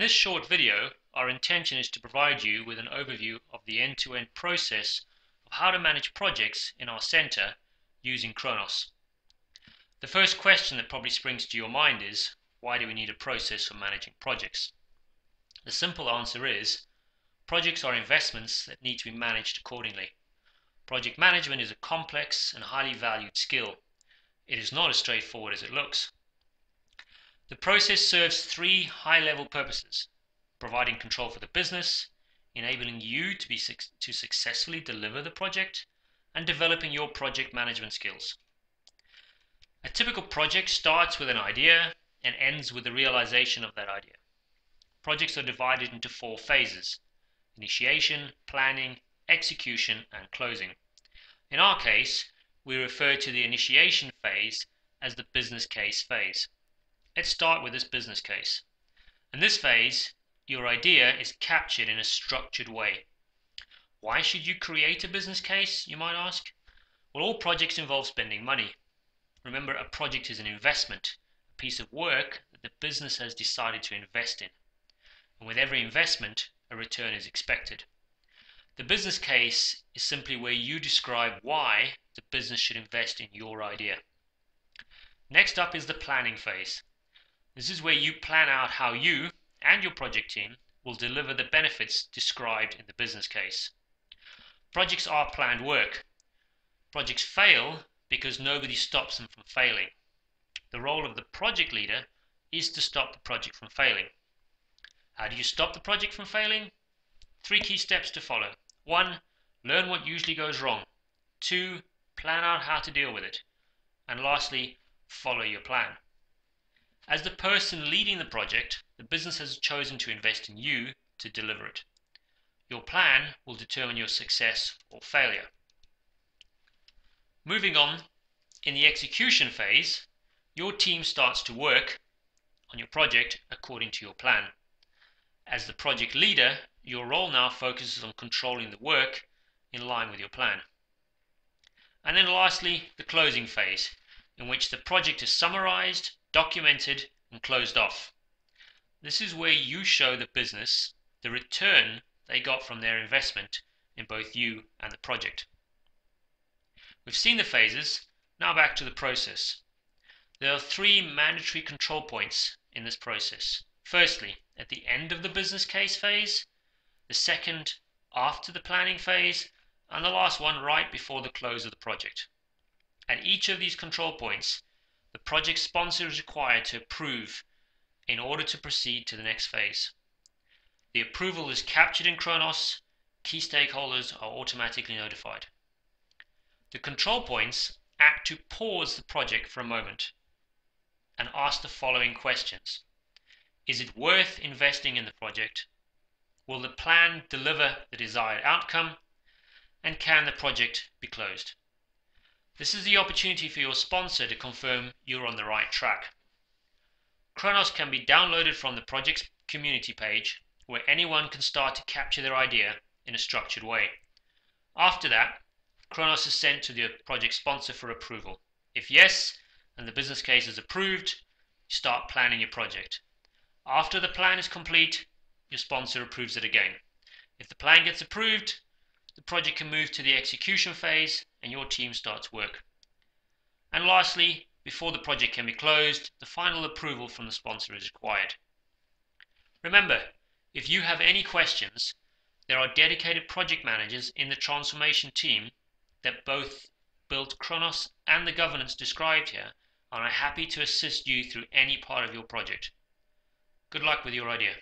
this short video, our intention is to provide you with an overview of the end-to-end process of how to manage projects in our center using Cronos. The first question that probably springs to your mind is, why do we need a process for managing projects? The simple answer is, projects are investments that need to be managed accordingly. Project management is a complex and highly valued skill. It is not as straightforward as it looks. The process serves three high-level purposes: providing control for the business, enabling you to successfully deliver the project, and developing your project management skills. A typical project starts with an idea and ends with the realization of that idea. Projects are divided into 4 phases: initiation, planning, execution, and closing. In our case, we refer to the initiation phase as the business case phase. Let's start with this business case. In this phase, your idea is captured in a structured way. Why should you create a business case, you might ask? Well, all projects involve spending money. Remember, a project is an investment, a piece of work that the business has decided to invest in. And with every investment, a return is expected. The business case is simply where you describe why the business should invest in your idea. Next up is the planning phase. This is where you plan out how you and your project team will deliver the benefits described in the business case. Projects are planned work. Projects fail because nobody stops them from failing. The role of the project leader is to stop the project from failing. How do you stop the project from failing? 3 key steps to follow. 1. Learn what usually goes wrong. 2. Plan out how to deal with it. And lastly, follow your plan. As the person leading the project, the business has chosen to invest in you to deliver it. Your plan will determine your success or failure. Moving on, in the execution phase, your team starts to work on your project according to your plan. As the project leader, your role now focuses on controlling the work in line with your plan. And then lastly, the closing phase, in which the project is summarized, documented, and closed off. This is where you show the business the return they got from their investment in both you and the project. We've seen the phases, now back to the process. There are 3 mandatory control points in this process. Firstly, at the end of the business case phase, the second after the planning phase, and the last one right before the close of the project. At each of these control points, the project sponsor is required to approve in order to proceed to the next phase. The approval is captured in Cronos. Key stakeholders are automatically notified. The control points act to pause the project for a moment and ask the following questions. Is it worth investing in the project? Will the plan deliver the desired outcome? And can the project be closed? This is the opportunity for your sponsor to confirm you're on the right track. Cronos can be downloaded from the project's community page, where anyone can start to capture their idea in a structured way. After that, Cronos is sent to the project sponsor for approval. If yes, and the business case is approved, you start planning your project. After the plan is complete, your sponsor approves it again. If the plan gets approved, the project can move to the execution phase and your team starts work. And lastly, before the project can be closed, the final approval from the sponsor is required. Remember, if you have any questions, there are dedicated project managers in the transformation team that both built Cronos and the governance described here and are happy to assist you through any part of your project. Good luck with your idea.